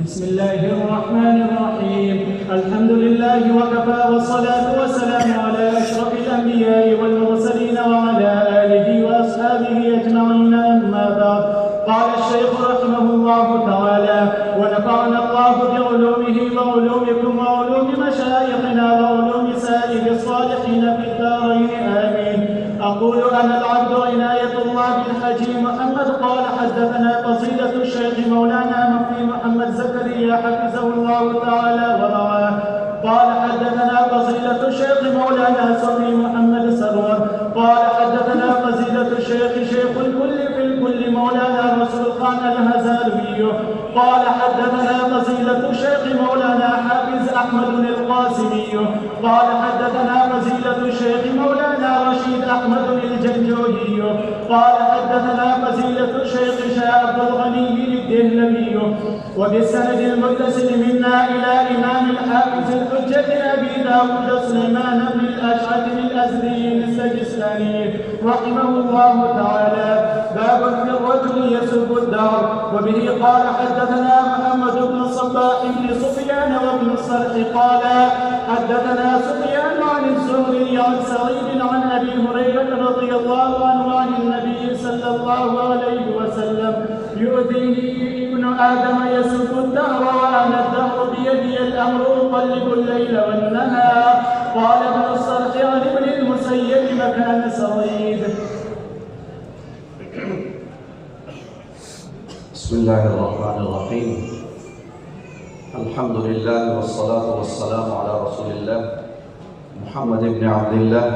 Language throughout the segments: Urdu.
بسم الله الرحمن الرحيم. الحمد لله وكفى والصلاة والسلام على أشرف الأنبياء والمرسلين وعلى آله وأصحابه أجمعين. أما بعد، قال الشيخ رحمه الله تعالى: ونفعنا الله بعلومه وعلومكم وعلوم مشايخنا وعلوم سائر الصالحين في الدارين آمين. أقول أنا العبد عناية الله بالحجي محمد قال حدثنا فصيلة الشيخ مولانا مفتي محمد زكريا حفظه الله تعالى ورعاه قال حدثنا فصيلة الشيخ مولانا صبي محمد سرور قال حدثنا فصيلة الشيخ شيخ الكل في الكل مولانا رسول خان الهزالوي قال حدثنا فصيلة الشيخ مولانا حافظ أحمد القاسمي قال حدثنا فصيلة الشيخ مولانا رشيد أحمد الجنجوهي قال حدثنا فصيلة الشيخ شاه عبد الغني الدهلوي وبالسند المتصل منا إلى إمام الحافظ الحجة أبي داود سليمان بن الأشعث الأزدي السجستاني رحمه الله تعالى. باب في الرجل يسب الدهر. وبه قال حدثنا محمد بن الصباح بن سفيان وابن الصرح قال حدثنا سفيان عن الزهري عن سعيد عن أبي هريرة رضي الله عنه عن النبي صلى الله عليه وسلم: يؤذيني ابن آدم يسب الدهر وأنا الدهر بيدي الأمر أقلب الليل والنهار. قال ابن الصرح عن ابن المسيب مكان سعيد. بسم الله الرحمن الرحيم. الحمد لله والصلاة والسلام على رسول الله محمد بن عبد الله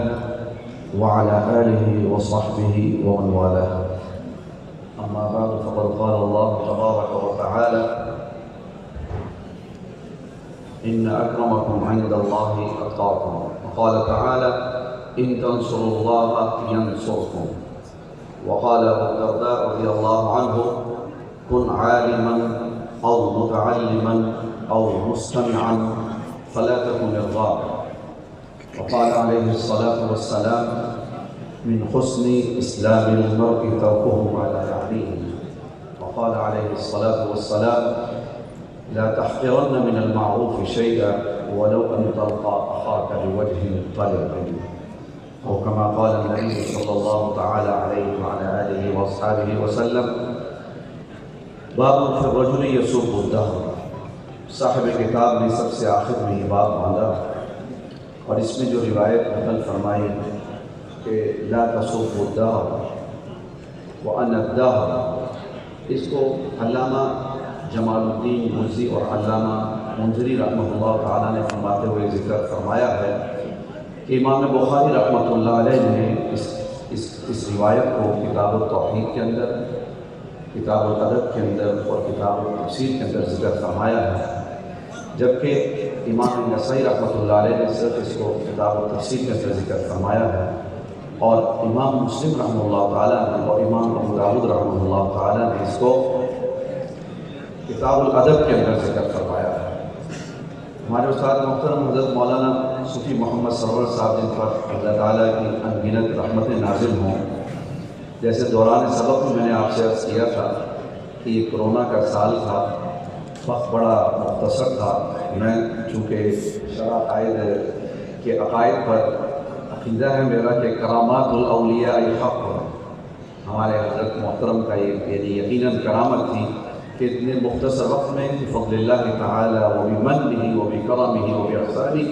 وعلى آله وصحبه ومن والاه. أما بعد، فقد قال الله تبارك وتعالى: إن أكرمكم عند الله أتقاكم. وقال تعالى: إن تنصروا الله ينصركم. وقال أبو الدرداء رضي الله عنه: كن عالما أو متعلما أو مستمعا فلا تكن الغاب. وقال عليه الصلاة والسلام: من حسن إسلام المرء تركه ما لا يعنيه. وقال عليه الصلاة والسلام: لا تحقرن من المعروف شيئا ولو أن تلقى أخاك بوجه طلق. أو كما قال النبي صلى الله تعالى عليه وعلى آله وأصحابه وسلم: باب فی الرجل یسب الدہر. صاحب کتاب نے سب سے آخر میں یہ باب باندھا اور اس میں جو روایت نقل فرمائی کہ لا تسب الدہر وأنا الدہر، اس کو علامہ جمال الدین مزی اور علامہ منذری رحمہ اللہ تعالیٰ نے فرماتے ہوئے ذکر فرمایا ہے کہ امام بخاری رحمۃ اللہ علیہ نے اس روایت کو کتاب التوحید کے اندر، کتاب الادب کے اندر اور کتاب التفسیر کے اندر ذکر فرمایا ہے، جبکہ امام نسائی رحمۃ اللہ علیہ نے صرف اس کو کتاب التفسیر کے اندر ذکر فرمایا ہے، اور امام مسلم رحمہ اللہ تعالیٰ نے اور امام ابو داؤد رحمہ اللہ تعالیٰ نے اس کو کتاب الادب کے اندر ذکر فرمایا ہے۔ ہمارے استاد محترم حضرت مولانا صوفی محمد سرور صاحب جن پر اللہ تعالیٰ کی انگنت رحمتیں نازل ہوں، جیسے دوران سبق میں نے آپ سے عرض کیا تھا کہ یہ کرونا کا سال تھا، وقت بڑا مختصر تھا۔ میں چونکہ شرع عقائد کے عقائد پر عقیدہ ہے میرا کہ کرامات الاولیاء حق، ہمارے حضرت محترم کا یہ یقیناً کرامت تھی کہ اتنے مختصر وقت میں بفضل اللہ تعالی و بمنہ و بکرمہ و باحسانہ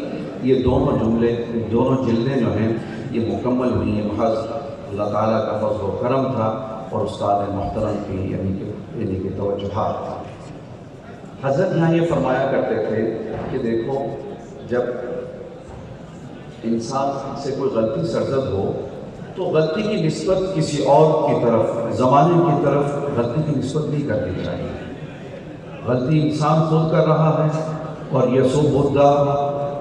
یہ دونوں جلدیں جو ہیں یہ مکمل ہوئی ہیں۔ محض اللہ تعالیٰ کا فضل و کرم تھا اور استاد محترم کی یعنی کہ توجہات تھا۔ حضرت یہاں یہ فرمایا کرتے تھے کہ دیکھو، جب انسان سے کوئی غلطی سرزد ہو تو غلطی کی نسبت کسی اور کی طرف، زمانے کی طرف غلطی کی نسبت نہیں کرنی چاہیے۔ غلطی انسان خود کر رہا ہے اور یسب الدہر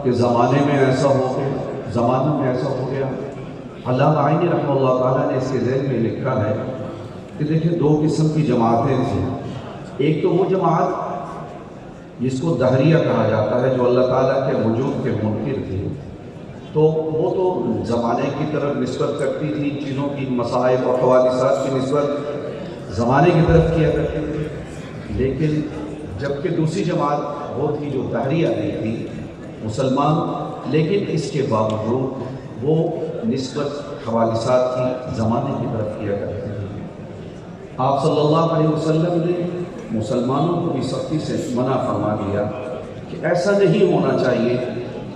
کہ زمانے میں ایسا ہو گیا، زمانہ میں ایسا ہو گیا۔ علامہ عینی رحمہ اللہ تعالیٰ نے اس کے ذہن میں لکھا ہے کہ دیکھیں دو قسم کی جماعتیں تھیں۔ ایک تو وہ جماعت جس کو دہریہ کہا جاتا ہے، جو اللہ تعالیٰ کے وجود کے منکر تھی، تو وہ تو زمانے کی طرف نسبت کرتی تھی، چیزوں کی مصائب اور حوادثات کی نسبت زمانے کی طرف کیا کرتی تھی، لیکن جبکہ دوسری جماعت وہ تھی جو دہریہ نہیں تھی مسلمان، لیکن اس کے باوجود وہ نسبت حوادثات کی زمانے کی طرف کیا کرتے تھے۔ آپ صلی اللہ علیہ وسلم نے مسلمانوں کو بھی سختی سے منع فرما دیا کہ ایسا نہیں ہونا چاہیے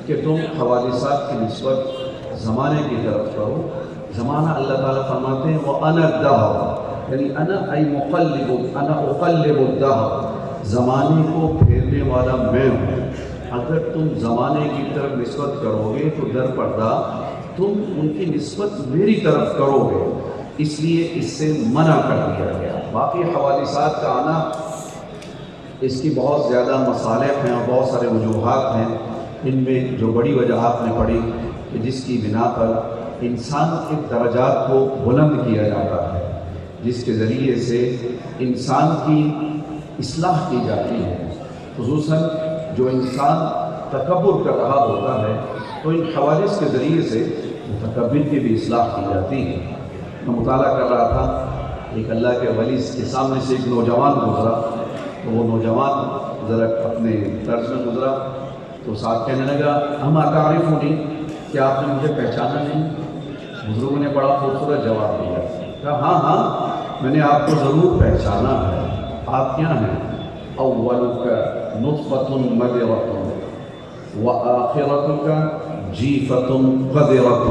کہ تم حوادثات کی نسبت زمانے کی طرف کرو۔ زمانہ اللہ تعالیٰ فرماتے ہیں وَأَنَا الدَّهْرُ، یعنی انا اقلب الدہر، زمانے کو پھیرنے والا میں ہوں۔ اگر تم زمانے کی طرف نسبت کرو گے تو در پردہ تم ان کی نسبت میری طرف کرو گے، اس لیے اس سے منع کر دیا گیا۔ باقی حوادثات کا آنا اس کی بہت زیادہ مصالح ہیں اور بہت سارے وجوہات ہیں۔ ان میں جو بڑی وجہ آپ نے پڑھی کہ جس کی بنا پر انسان کے درجات کو بلند کیا جاتا ہے، جس کے ذریعے سے انسان کی اصلاح کی جاتی ہے، خصوصاً جو انسان تکبر کر رہا ہوتا ہے تو ان حوادث کے ذریعے سے متکبر کی بھی اصلاح کی جاتی ہے۔ میں مطالعہ کر رہا تھا، ایک اللہ کے ولی کے سامنے سے ایک نوجوان گزرا، تو وہ نوجوان ذرا اپنے طرز میں گزرا تو ساتھ کہنے لگا اما تعرفونی، کیا آپ نے مجھے پہچانا نہیں؟ بزرگوں نے بڑا خوبصورت جواب دیا، کہا ہاں ہاں میں نے آپ کو ضرور پہچانا ہے، آپ کیا ہیں؟ اولک نطفۃ مدرۃ وآخرتک جیفۃ قدرۃ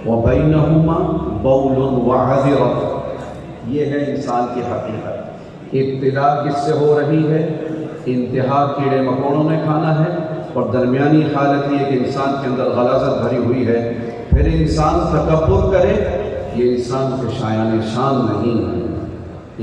وبینہما بول وعذرۃ۔ یہ ہے انسان کی حقیقت۔ ابتدا کس سے ہو رہی ہے؟ انتہا کیڑے مکوڑوں نے کھانا ہے، اور درمیانی حالت یہ کہ انسان کے اندر غلاظت بھری ہوئی ہے۔ پھر انسان تکبر کرے، یہ انسان کے شایان شان نہیں ہے۔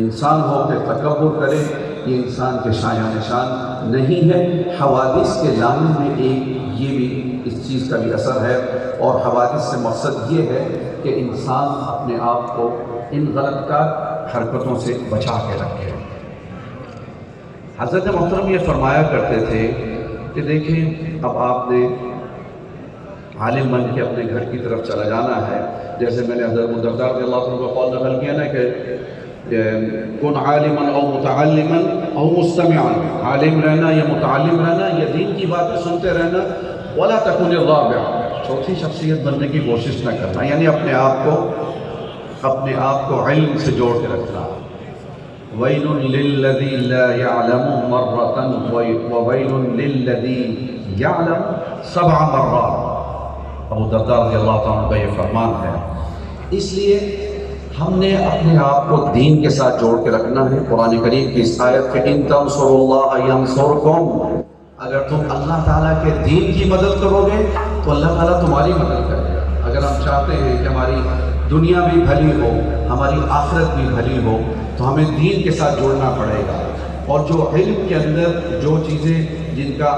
انسان ہو کے تکبر کرے، یہ انسان کے شایان شان نہیں ہے۔ حوادث کے لانے میں ایک یہ بھی اس چیز کا بھی اثر ہے، اور حوادث سے مقصد یہ ہے کہ انسان اپنے آپ کو ان غلط کار حرکتوں سے بچا کے رکھے۔ حضرت محترم یہ فرمایا کرتے تھے کہ دیکھیں اب آپ نے عالم بن کے اپنے گھر کی طرف چلا جانا ہے، جیسے میں نے حضرت ابو الدرداء رضی اللہ عنہ کا قول نقل کیا نا کہ کن عالما او متعلما او مستمعا، عالم رہنا یا متعلم رہنا یا دین کی باتیں سنتے رہنا، ولا تکن الرابع، چوتھی شخصیت بننے کی کوشش نہ کرنا، یعنی اپنے آپ کو علم سے جوڑ کے رکھنا۔ وَيْلٌ لِلَّذِي لَا يَعْلَمُ مَرَّةً وَوَيْلٌ لِلَّذِي يَعْلَمُ 7 مرات، ابو الدرداء رضی اللہ عنہ کا یہ فرمان ہے۔ اس لیے ہم نے اپنے آپ کو دین کے ساتھ جوڑ کے رکھنا ہے۔ قرآن کریم کی اس آیت کہ ان تنصروا اللہ ینصرکم، اگر تم اللہ تعالیٰ کے دین کی مدد کرو گے تو اللہ تعالیٰ تمہاری مدد کرے گا۔ اگر ہم چاہتے ہیں کہ ہماری دنیا بھی بھلی ہو، ہماری آخرت بھی بھلی ہو، تو ہمیں دین کے ساتھ جوڑنا پڑے گا، اور جو علم کے اندر جو چیزیں جن کا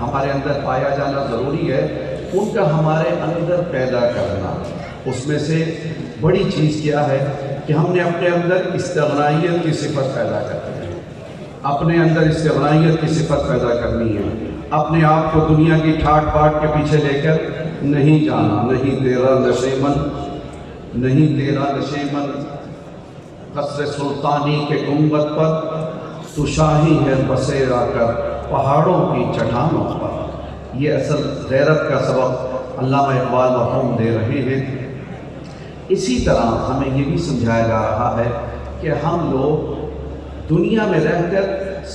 ہمارے اندر پایا جانا ضروری ہے ان کا ہمارے اندر پیدا کرنا۔ اس میں سے بڑی چیز کیا ہے کہ ہم نے اپنے اندر استغنائیت کی صفت پیدا کرنی ہے، اپنے اندر استغنائیت کی صفت پیدا کرنی ہے، اپنے آپ کو دنیا کی ٹھاٹ باٹ کے پیچھے لے کر نہیں جانا۔ نہیں تیرا نشیمن قصر سلطانی کے گنبد پر، تو شاہی ہے بسیرا کر پہاڑوں کی چٹانوں پر۔ یہ اصل غیرت کا سبق علامہ اقبال مرحوم دے رہے ہیں۔ اسی طرح ہمیں یہ بھی سمجھایا جا رہا ہے کہ ہم لوگ دنیا میں رہ کر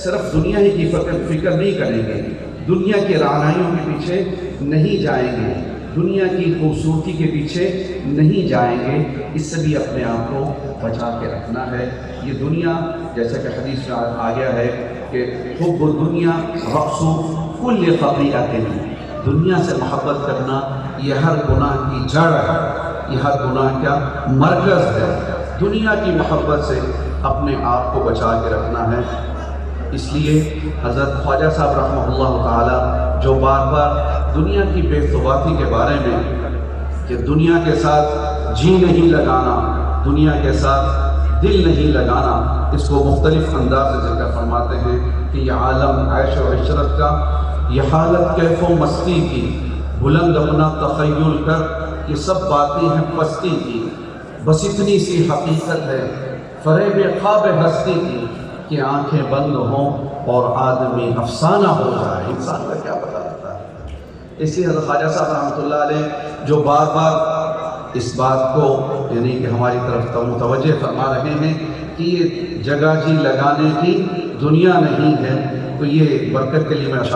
صرف دنیا ہی کی فکر نہیں کریں گے، دنیا کی رعنائیوں کے پیچھے نہیں جائیں گے، دنیا کی خوبصورتی کے پیچھے نہیں جائیں گے، اس سے بھی اپنے آپ کو بچا کے رکھنا ہے۔ یہ دنیا جیسا کہ حدیث میں آ گیا ہے کہ حب الدنیا رأس کل خطیئۃ، دنیا سے محبت کرنا یہ ہر گناہ کی جڑ ہے، یہ ہر گناہ کا مرکز ہے۔ دنیا کی محبت سے اپنے آپ کو بچا کے رکھنا ہے۔ اس لیے حضرت خواجہ صاحب رحمہ اللہ تعالی جو بار بار دنیا کی بے ثباتی کے بارے میں کہ دنیا کے ساتھ جی نہیں لگانا، دنیا کے ساتھ دل نہیں لگانا، اس کو مختلف انداز سے ذکر فرماتے ہیں کہ یہ عالم عیش و عشرت کا، یہ حالت کیف و مستی کی، بلند اپنا تخیل کر، یہ سب باتیں ہیں پستی کی، بس اتنی سی حقیقت ہے فریب خواب ہستی کی، کہ آنکھیں بند ہوں اور آدمی افسانہ ہو جائے، انسان کا کیا پتہ رہتا ہے۔ اس لیے حضرت خواجہ صاحب رحمۃ اللہ علیہ جو بار بار اس بات کو یعنی کہ ہماری طرف متوجہ فرما رہے ہیں کہ یہ جگہ جی لگانے کی دنیا نہیں ہے، تو یہ برکت کے لیے میں